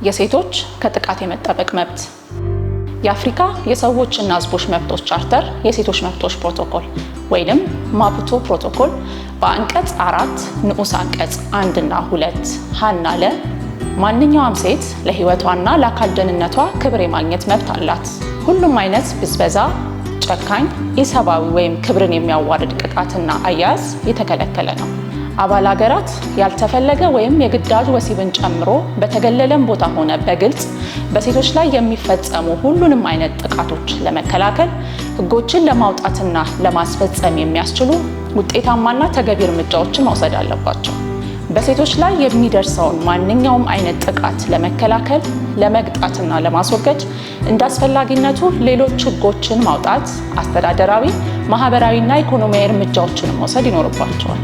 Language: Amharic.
የሴቶች ከጥቃት የመጠበቅ መብት የአፍሪካ የሰዎችና ሕዝቦች መብቶች ቻርተር የሴቶች መብቶች ፕሮቶኮል ወይንም ማፑቶ ፕሮቶኮል በአንቀጽ 4 ንዑስ አንቀጽ 1 እና 2 ሀና ለ ማንኛውም ሴት ለሕይወቷና ለአካል ደህንነቷ ክብር የማግኘት መብት አላት። ሁሉም አይነት ብዝበዛ፣ ጨካኝ፣ ኢሰብአዊ ወይም ክብርን የሚያዋርድ ቅጣትና አያያዝ የተከለከለ ነው። አባል ሀገራት ያልተፈለገ ወይም የግዳጅ ወሲብን ጨምሮ በተገለለም ቦታ ሆነ በግልጽ በሴቶች ላይ የሚፈጸሙ ሁሉንም አይነት ጥቃቶች ለመከላከል ሕጎችን ለማውጣትና ለማስፈጸም የሚያስችሉ ውጤታማና ተገቢ እርምጃዎችን መውሰድ አለባቸው። በሴቶች ላይ የሚደርሰውን ማንኛውም አይነት ጥቃት ለመከላከል፣ ለመግጣትና ለማስወገድ እንደ አስፈላጊነቱ ሌሎች ሕጎችን ማውጣት፣ አስተዳደራዊ፣ ማህበራዊና ኢኮኖሚያዊ እርምጃዎችን መውሰድ ይኖርባቸዋል።